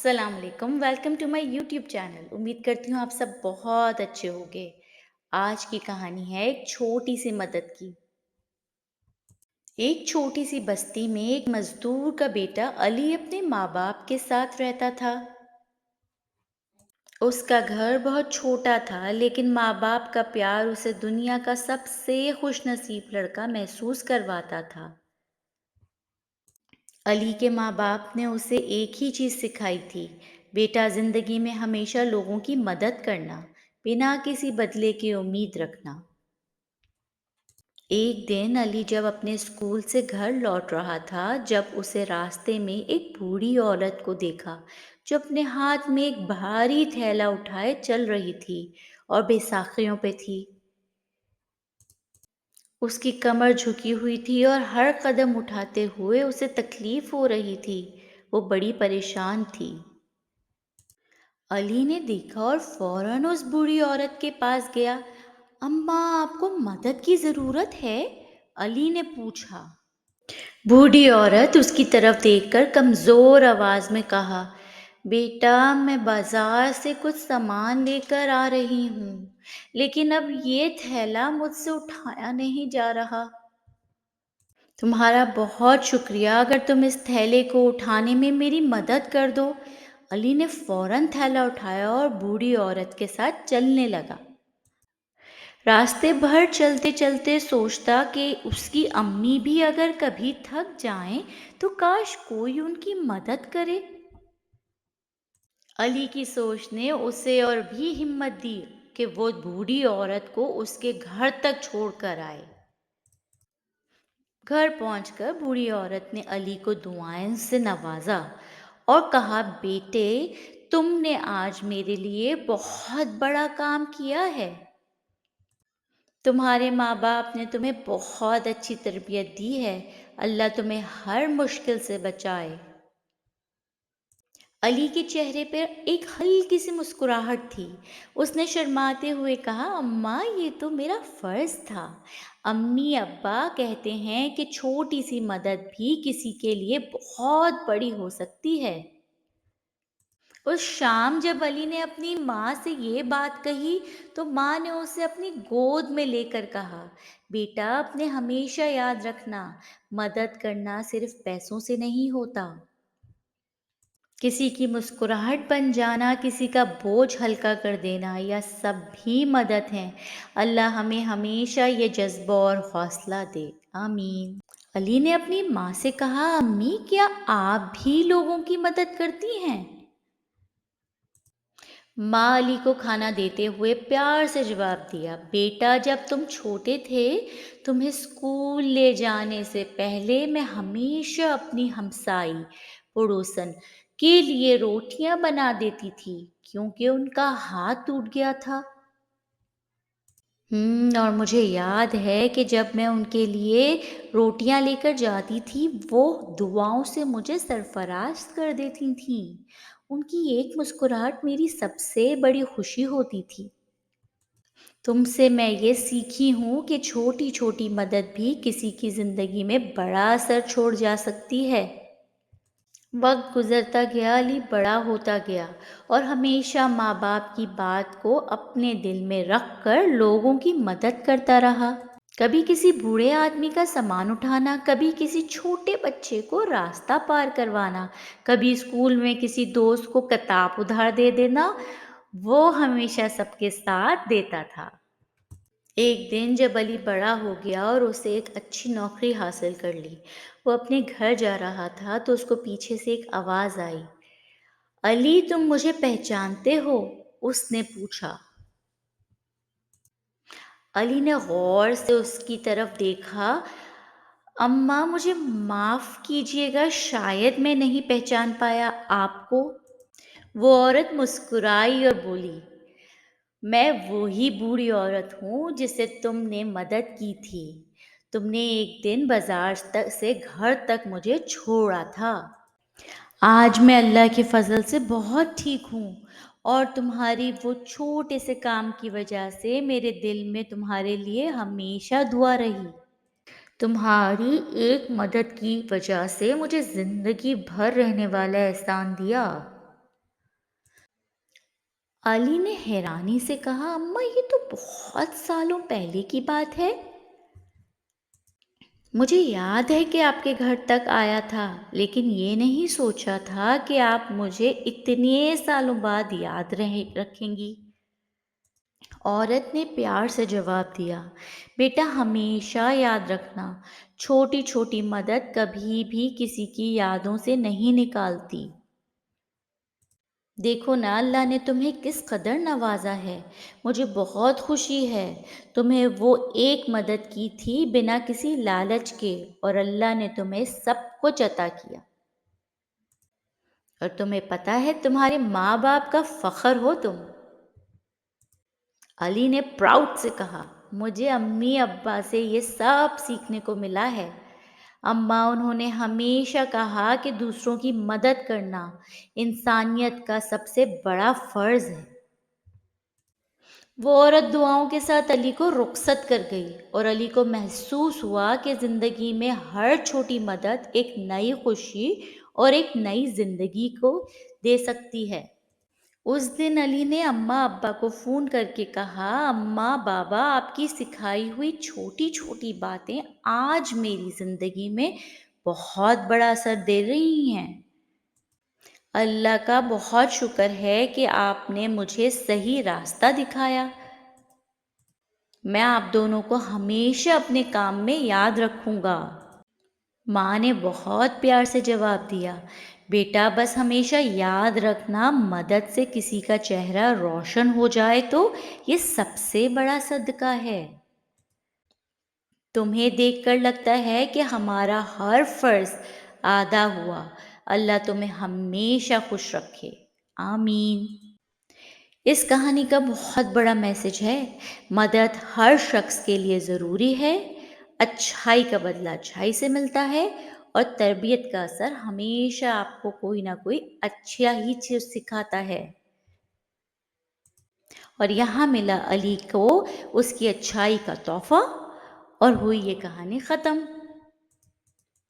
अस्सलाम वालेकुम। Welcome to my YouTube channel. उम्मीद करती हूँ आप सब बहुत अच्छे होंगे। आज की कहानी है एक छोटी सी मदद की। एक छोटी सी बस्ती में एक मजदूर का बेटा अली अपने माँ बाप के साथ रहता था। उसका घर बहुत छोटा था, लेकिन माँ बाप का प्यार उसे दुनिया का सबसे खुशनसीब लड़का महसूस करवाता था। अली के माँ बाप ने उसे एक ही चीज़ सिखाई थी, बेटा ज़िंदगी में हमेशा लोगों की मदद करना, बिना किसी बदले की उम्मीद रखना। एक दिन अली जब अपने स्कूल से घर लौट रहा था, जब उसे रास्ते में एक बूढ़ी औरत को देखा, जो अपने हाथ में एक भारी थैला उठाए चल रही थी और बैसाखियों पे थी। उसकी कमर झुकी हुई थी और हर कदम उठाते हुए उसे तकलीफ हो रही थी। वो बड़ी परेशान थी। अली ने देखा और फौरन उस बूढ़ी औरत के पास गया। अम्मा, आपको मदद की ज़रूरत है? अली ने पूछा। बूढ़ी औरत उसकी तरफ देखकर कमज़ोर आवाज़ में कहा, बेटा, मैं बाज़ार से कुछ सामान लेकर आ रही हूँ, लेकिन अब ये थैला मुझसे उठाया नहीं जा रहा। तुम्हारा बहुत शुक्रिया, अगर तुम इस थैले को उठाने में मेरी मदद कर दो। अली ने फौरन थैला उठाया और बूढ़ी औरत के साथ चलने लगा। रास्ते भर चलते चलते सोचता कि उसकी अम्मी भी अगर कभी थक जाएं तो काश कोई उनकी मदद करे। अली की सोच ने उसे और भी हिम्मत दी कि वो बूढ़ी औरत को उसके घर तक छोड़कर आए। घर पहुंचकर बूढ़ी औरत ने अली को दुआएं से नवाजा और कहा, बेटे, तुमने आज मेरे लिए बहुत बड़ा काम किया है। तुम्हारे माँ बाप ने तुम्हें बहुत अच्छी तरबियत दी है। अल्लाह तुम्हें हर मुश्किल से बचाए। अली के चेहरे पर एक हल्की सी मुस्कुराहट थी। उसने शर्माते हुए कहा, अम्मा, ये तो मेरा फ़र्ज़ था। अम्मी अब्बा कहते हैं कि छोटी सी मदद भी किसी के लिए बहुत बड़ी हो सकती है। उस शाम जब अली ने अपनी माँ से ये बात कही, तो माँ ने उसे अपनी गोद में लेकर कहा, बेटा, अपने हमेशा याद रखना, मदद करना सिर्फ पैसों से नहीं होता। किसी की मुस्कुराहट बन जाना, किसी का बोझ हल्का कर देना, या सब भी मदद हैं। अल्लाह हमें हमेशा ये जज्बा और हौसला दे। आमीन। अली ने अपनी माँ से कहा, अम्मी, क्या आप भी लोगों की मदद करती हैं? माँ अली को खाना देते हुए प्यार से जवाब दिया, बेटा, जब तुम छोटे थे, तुम्हें स्कूल ले जाने से पहले मैं हमेशा अपनी हमसाई पड़ोसन के लिए रोटियां बना देती थी, क्योंकि उनका हाथ टूट गया था। और मुझे याद है कि जब मैं उनके लिए रोटियां लेकर जाती थी, वो दुआओं से मुझे सरफराज कर देती थीं। उनकी एक मुस्कुराहट मेरी सबसे बड़ी खुशी होती थी। तुमसे मैं ये सीखी हूँ कि छोटी छोटी मदद भी किसी की ज़िंदगी में बड़ा असर छोड़ जा सकती है। वक्त गुजरता गया, अली बड़ा होता गया और हमेशा माँ बाप की बात को अपने दिल में रख कर लोगों की मदद करता रहा। कभी किसी बूढ़े आदमी का सामान उठाना, कभी किसी छोटे बच्चे को रास्ता पार करवाना, कभी स्कूल में किसी दोस्त को किताब उधार दे देना, वो हमेशा सबके साथ देता था। एक दिन जब अली बड़ा हो गया और उसे एक अच्छी नौकरी हासिल कर ली, वो अपने घर जा रहा था तो उसको पीछे से एक आवाज़ आई। अली, तुम मुझे पहचानते हो? उसने पूछा। अली ने गौर से उसकी तरफ देखा। अम्मा, मुझे माफ़ कीजिएगा, शायद मैं नहीं पहचान पाया आपको। वो औरत मुस्कुराई और बोली, मैं वही बूढ़ी औरत हूँ जिसे तुमने मदद की थी। तुमने एक दिन बाजार तक से घर तक मुझे छोड़ा था। आज मैं अल्लाह के फजल से बहुत ठीक हूँ, और तुम्हारी वो छोटे से काम की वजह से मेरे दिल में तुम्हारे लिए हमेशा दुआ रही। तुम्हारी एक मदद की वजह से मुझे ज़िंदगी भर रहने वाला एहसान दिया। علی نے حیرانی سے کہا، اماں یہ تو بہت سالوں پہلے کی بات ہے۔ مجھے یاد ہے کہ آپ کے گھر تک آیا تھا، لیکن یہ نہیں سوچا تھا کہ آپ مجھے اتنے سالوں بعد یاد رکھیں گی۔ عورت نے پیار سے جواب دیا، بیٹا ہمیشہ یاد رکھنا، چھوٹی چھوٹی مدد کبھی بھی کسی کی یادوں سے نہیں نکالتی۔ دیکھو نا اللہ نے تمہیں کس قدر نوازا ہے، مجھے بہت خوشی ہے۔ تمہیں وہ ایک مدد کی تھی بنا کسی لالچ کے، اور اللہ نے تمہیں سب کچھ عطا کیا۔ اور تمہیں پتہ ہے تمہارے ماں باپ کا فخر ہو تم۔ علی نے پراؤڈ سے کہا، مجھے امی ابا سے یہ سب سیکھنے کو ملا ہے۔ اماں انہوں نے ہمیشہ کہا کہ دوسروں کی مدد کرنا انسانیت کا سب سے بڑا فرض ہے۔ وہ عورت دعاؤں کے ساتھ علی کو رخصت کر گئی، اور علی کو محسوس ہوا کہ زندگی میں ہر چھوٹی مدد ایک نئی خوشی اور ایک نئی زندگی کو دے سکتی ہے۔ اس دن علی نے اماں ابا کو فون کر کے کہا، اماں بابا آپ کی سکھائی ہوئی چھوٹی چھوٹی باتیں آج میری زندگی میں بہت بڑا اثر دے رہی ہیں۔ اللہ کا بہت شکر ہے کہ آپ نے مجھے صحیح راستہ دکھایا۔ میں آپ دونوں کو ہمیشہ اپنے کام میں یاد رکھوں گا۔ ماں نے بہت پیار سے جواب دیا، بیٹا بس ہمیشہ یاد رکھنا، مدد سے کسی کا چہرہ روشن ہو جائے تو یہ سب سے بڑا صدقہ ہے۔ تمہیں دیکھ کر لگتا ہے کہ ہمارا ہر فرض ادا ہوا۔ اللہ تمہیں ہمیشہ خوش رکھے، آمین۔ اس کہانی کا بہت بڑا میسج ہے، مدد ہر شخص کے لیے ضروری ہے، اچھائی کا بدلہ اچھائی سے ملتا ہے، اور تربیت کا اثر ہمیشہ آپ کو کوئی نہ کوئی اچھا ہی چیز سکھاتا ہے۔ اور یہاں ملا علی کو اس کی اچھائی کا تحفہ، اور ہوئی یہ کہانی ختم۔